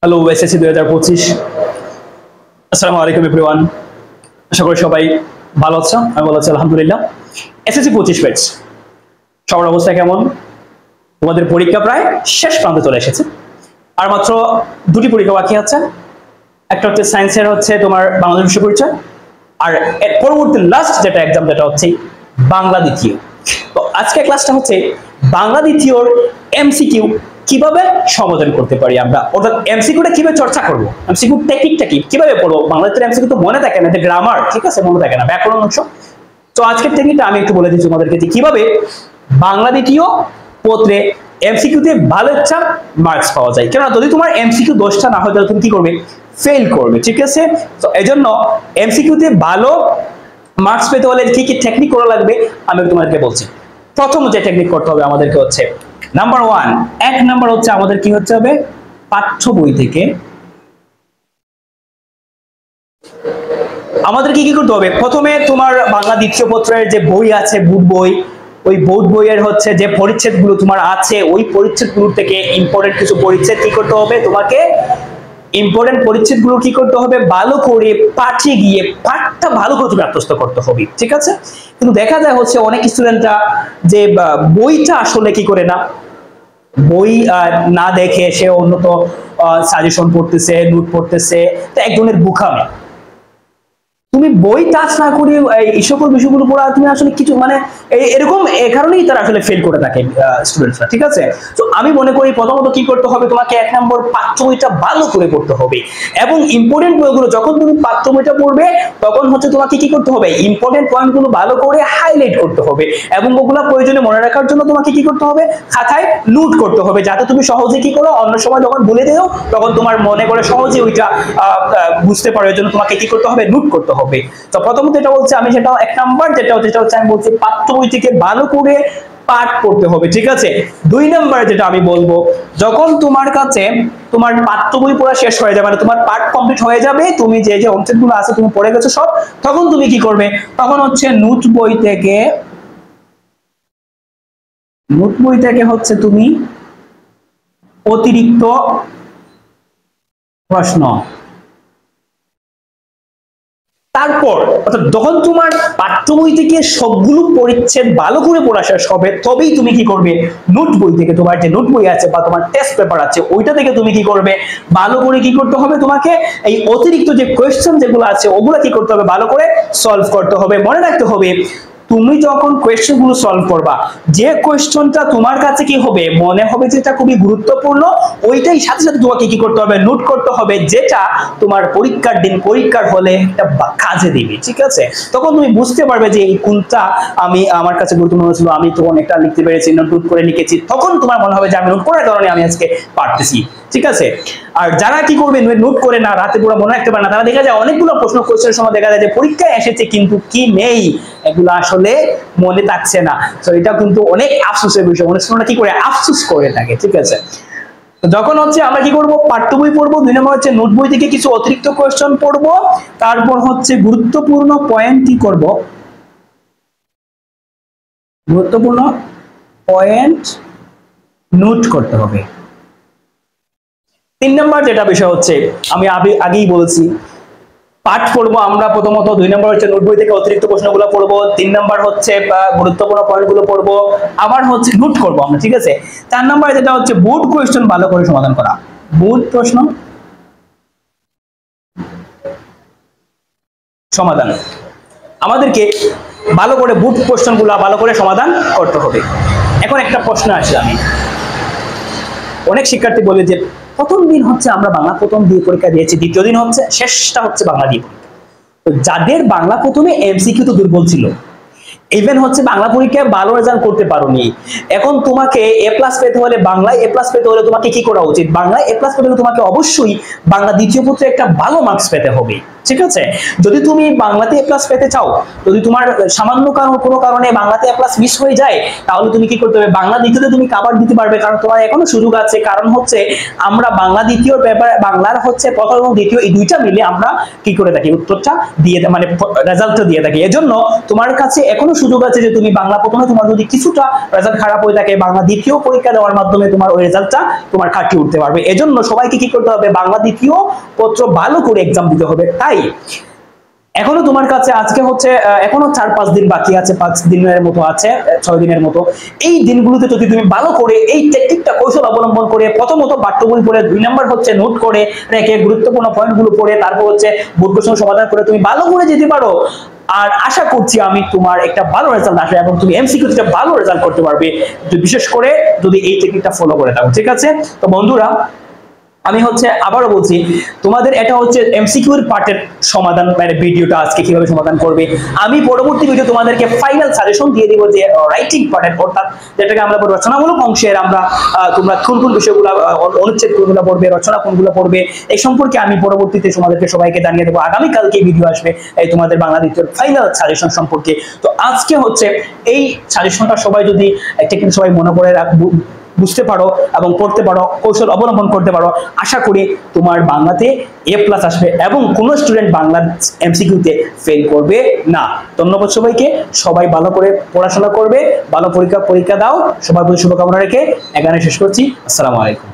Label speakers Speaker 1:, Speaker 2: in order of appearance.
Speaker 1: Hello SSC 2025। আসসালামু আলাইকুম everyone. আশা করি সবাই ভালো আছো। আমি ভালো আছি আলহামদুলিল্লাহ। এসএসসি 25 ব্যাচ সবার অবস্থা কেমন? তোমাদের পরীক্ষা প্রায় শেষ প্রান্তে চলে এসেছে, আর মাত্র দুটি পরীক্ষা বাকি আছে। একটা হচ্ছে সায়েন্সের হচ্ছে তোমার বাংলাদেশ বিষয় পরিচয়, আর এর পরবর্তী লাস্ট যেটা এক্সাম যেটা হচ্ছে বাংলা দ্বিতীয়। তো আজকে ক্লাসটা হচ্ছে বাংলা দ্বিতীয়র এমসিকিউ কিভাবে সমাধান করতে পারি আমরা, অর্থাৎ এমসিকিউটা কিভাবে চর্চা করবো, এমসিকিউ টেকনিকটা কিভাবে পড়বো। বাংলাদেশের এমসিকিউ তো মনে থাকে না, এটা গ্রামার, ঠিক আছে, মনে থাকে না, ব্যাকরণ অংশ। তো আজকের টেকনিকটা আমি একটু বলে দিচ্ছি তোমাদেরকে যে কিভাবে বাংলা দ্বিতীয় পত্রে এমসিকিউতে ভালো একটা মার্কস পাওয়া যায়। কেননা যদি তোমার এমসিকিউ 10টা না হয় তাহলে তুমি কি করবে? ফেল করবে, ঠিক আছে। তো এই জন্য এমসিকিউতে ভালো মার্কস পেতে হলে কি কি টেকনিক করা লাগবে আমি তোমাদেরকে বলছি। প্রথম যে টেকনিক করতে হবে আমাদেরকে হচ্ছে নাম্বার 1, এক নাম্বার হচ্ছে আমাদের কি হচ্ছে হবে, পাঠ্য বই থেকে আমাদের কি কি করতে হবে। প্রথমে তোমার বাংলা দ্বিতীয় পত্রের যে বই আছে, বোর্ড বই, ওই বোর্ড বইয়ের হচ্ছে যে পরিচ্ছেদগুলো তোমার আছে, ওই পরিচ্ছেদগুলো থেকে ইম্পর্টেন্ট কিছু পরিচ্ছেদ কি করতে হবে তোমাকে, ইম্পর্টেন্ট পরিচ্ছেদগুলো কি করতে হবে, ভালো করে পাঠে গিয়ে পাঠটা ভালো করে তুমি আত্মস্থ করতে হবে, ঠিক আছে। কিন্তু দেখা যায় হচ্ছে অনেক স্টুডেন্টরা যে বইটা আসলে কি করে না, বই না দেখে সে অন্যত সাজেশন পড়তেছে, নোট পড়তেছে, তো এক ধরনের বোকামি। তুমি বই টাচ না করে এই সকল বিষয়গুলো পড়া তুমি আসলে কিছু মানে এরকম, এই কারণেই তারা আসলে ফেল করে থাকে স্টুডেন্টরা, ঠিক আছে। তো আমি মনে করি প্রথমত কি করতে হবে, তোমাকে এক নম্বর পাঠ্য বইটা ভালো করে পড়তে হবে, এবং ইম্পর্টেন্ট বইগুলো যখন তুমি পাঠ্য বইটা পড়বে তখন হচ্ছে তোমাকে কি করতে হবে, ইম্পর্টেন্ট পয়েন্টগুলো ভালো করে হাইলাইট করতে হবে, এবং ওগুলো প্রয়োজনে মনে রাখার জন্য তোমাকে কি করতে হবে, খাতায় নোট করতে হবে, যাতে তুমি সহজে কি করো, অন্য সময় যখন ভুলে দেও তখন তোমার মনে করে সহজে ওইটা বুঝতে পারো। এর জন্য তোমাকে কি করতে হবে, নোট করতে হবে। তো প্রথমত এটা বলছে আমি, সেটা এক নাম্বার যেটা হচ্ছে আমি বলছি পাঠ্য বই থেকে ভালো করে পাঠ করতে হবে, ঠিক আছে। দুই নাম্বারে যেটা আমি বলবো, যখন তোমার কাছে তোমার পাঠ্য বই পড়া শেষ হয়ে যাবে, মানে তোমার পাঠ কমপ্লিট হয়ে যাবে, তুমি যে যে অংশগুলো আছে তুমি পড়ে গেছো সব, তখন তুমি কি করবে, তখন হচ্ছে নোট বই থেকে হচ্ছে তুমি অতিরিক্ত প্রশ্ন, তারপর অর্থাৎ যখন তোমার পাঠ্য বই থেকে সবগুলো পরিচ্ছেদ ভালো করে পড়া শেষ হবে, তবেই তুমি কি করবে, নোট বই থেকে তোমার যে নোট বই আছে বা তোমার টেস্ট পেপার আছে ওইটা থেকে তুমি কি করবে, ভালো করে কি করতে হবে, তোমাকে এই অতিরিক্ত যে কোয়েশ্চেন যেগুলো আছে ওগুলো কি করতে হবে, ভালো করে সলভ করতে হবে। মনে রাখতে হবে তুমি যখন কোয়েশ্চেন গুলো সলভ করবা, যে কোয়েশ্চনটা তোমার কাছে কি হবে, মনে হবে যেটা খুবই গুরুত্বপূর্ণ, ওইটাই সাথে সাথে তোমাকে কি করতে হবে, নোট করতে হবে, যেটা তোমার পরীক্ষার দিন পরীক্ষার হলে একটা কাজে দিবে, ঠিক আছে। তখন তুমি বুঝতে পারবে যে এই কোনটা আমার কাছে গুরুত্বপূর্ণ ছিল, আমি তখন একটা লিখতে পেরেছি, নোট করে লিখেছি, তখন তোমার মনে হবে যে আমি নোট করার কারণে আমি আজকে পারতেছি, ঠিক আছে। আর যারা কি করবে, নোট করে না, রাতে পুরো মনে রাখতে পারে না, তারা দেখা যায় অনেকগুলো প্রশ্ন কোয়েশ্চেনের সময় দেখা যায় যে পরীক্ষায় এসেছে কিন্তু কি নেই, এগুলো আসলে মনে থাকছে না। তো এটা কিন্তু অনেক আফসোসের বিষয়, অনেক সময় কি করে আফসোস করে থাকে, ঠিক আছে। যখন হচ্ছে আমরা কি করব, পাঠ্য বই পড়বো, দুই নম্বর হচ্ছে নোট বই থেকে কিছু অতিরিক্ত কোয়েশ্চন পড়বো, তারপর হচ্ছে গুরুত্বপূর্ণ পয়েন্ট কি করব, গুরুত্বপূর্ণ পয়েন্ট নোট করতে হবে। তিন নম্বর যেটা বিষয় হচ্ছে আমি আগেই বলেছি, পাঠ পড়বো আমরা প্রথমত, দুই নম্বর হচ্ছে নোট বই থেকে অতিরিক্ত প্রশ্নগুলো পড়বো, তিন নম্বর হচ্ছে গুরুত্বপূর্ণ পয়েন্টগুলো পড়বো, আবার হচ্ছে নোট করবো আমরা, ঠিক আছে। চার নম্বর যেটা হচ্ছে বোর্ড কোয়েশ্চেন ভালো করে সমাধান করা, বোর্ড প্রশ্ন সমাধান আমাদেরকে ভালো করে বোর্ড কোয়েশ্চেন গুলা ভালো করে সমাধান করতে হবে। এখন একটা প্রশ্ন আসে, আমি অনেক শিক্ষার্থী বলে যে প্রথম দিন হচ্ছে আমরা বাংলা প্রথম দিয়ে পরীক্ষা দিয়েছি, দ্বিতীয় দিন হচ্ছে শেষটা হচ্ছে বাংলা দিয়ে পরীক্ষা। তো যাদের বাংলা প্রথমে এমসিকিউ তো দুর্বল ছিল, ইভেন হচ্ছে বাংলা পরীক্ষায় ভালো রেজাল্ট করতে পারোনি, এখন তোমাকে এ প্লাস পেতে হলে, বাংলায় এ প্লাস পেতে হলে তোমাকে কি করা উচিত, বাংলায় এ প্লাস পেতে হলে তোমাকে অবশ্যই বাংলা দ্বিতীয় পত্রে একটা ভালো মার্কস পেতে হবে, ঠিক আছে? যদি তুমি বাংলাতে এ প্লাস পেতে চাও, যদি তোমার সামান্য কোনো কারণে বাংলাতে এ প্লাস মিস হয়ে যায়, তাহলে তুমি কি করতে হবে, বাংলা দ্বিতীয়তে তুমি কভার দিতে পারবে, কারণ তোমার এখনো সুযোগ আছে। কারণ হচ্ছে আমরা বাংলা দ্বিতীয় পেপার, বাংলার হচ্ছে প্রথম এবং দ্বিতীয় এই দুইটা মিলে আমরা কি করে থাকি, উত্তরটা দিয়ে মানে রেজাল্টটা দিয়ে থাকি। এজন্য তোমার কাছে এখনো সুযোগ আছে যে তুমি বাংলা প্রথমে তোমার যদি কিছুটা রেজাল্ট খারাপ হয়ে থাকে, বাংলা দ্বিতীয় পরীক্ষা দেওয়ার মাধ্যমে তোমার ওই রেজাল্টটা তোমার কাটিয়ে উঠতে পারবে। এজন্য সবাইকে কি করতে হবে, বাংলা দ্বিতীয় পত্র ভালো করে এক্সাম দিতে হবে। তাই এখনো তোমার কাছে আজকে হচ্ছে এখনো 4-5 দিন বাকি আছে, 5 দিনের মতো আছে, 6 দিনের মতো। এই দিনগুলোতে যদি তুমি ভালো করে এই টেকনিকটা কৌশল অবলম্বন করে, প্রথমত পাঠ্য বই পড়ে, 2 নাম্বার হচ্ছে নোট করে রেখে গুরুত্বপূর্ণ পয়েন্টগুলো পড়ে, তারপর হচ্ছে বোর্ড কোশ্চেন সমাধান করে তুমি ভালো করে যেতে পারো, আর আশা করছি আমি তোমার একটা ভালো রেজাল্ট আসবে এবং তুমি এমসিকিউতে ভালো রেজাল্ট করতে পারবে, বিশেষ করে যদি এই টেকনিকটা ফলো করে থাকো। ঠিক আছে? তো বন্ধুরা, আমি হচ্ছে আবারও বলছি, তোমাদের এটা হচ্ছে এমসিকিউর পার্টের সমাধান, মানে ভিডিওটা আজকে কিভাবে সমাধান করবে। আমি পরবর্তী ভিডিও তোমাদেরকে ফাইনাল সাজেশন দিয়ে দিব যে রাইটিং পার্টের, অর্থাৎ যেটাকে আমরা বলবো রচনামূলক অংশের, আমরা তোমরা কোন কোন বিষয়গুলো, অনুচ্ছেদ কোনগুলো পড়বে, রচনা কোনগুলো পড়বে, এই সম্পর্কে আমি পরবর্তীতে তোমাদেরকে সবাইকে জানিয়ে দেবো। আগামীকালকে ভিডিও আসবে এই তোমাদের বাংলা দ্বিতীয় ফাইনাল সাজেশন সম্পর্কে। তো আজকে হচ্ছে এই সাজেশনটা সবাই যদি একটা কিন্তু সবাই মনে করে বুঝতে পারো এবং পড়তে পারো, কৌশল অবলম্বন করতে পারো, আশা করি তোমার বাংলাতে এ প্লাস আসবে এবং কোনো স্টুডেন্ট বাংলার এমসিকিউতে ফেল করবে না। ধন্যবাদ সবাইকে, সবাই ভালো করে পড়াশোনা করবে, ভালো পরীক্ষা দাও, সবার প্রতি শুভকামনা রেখে এখানে শেষ করছি। আসসালামু আলাইকুম।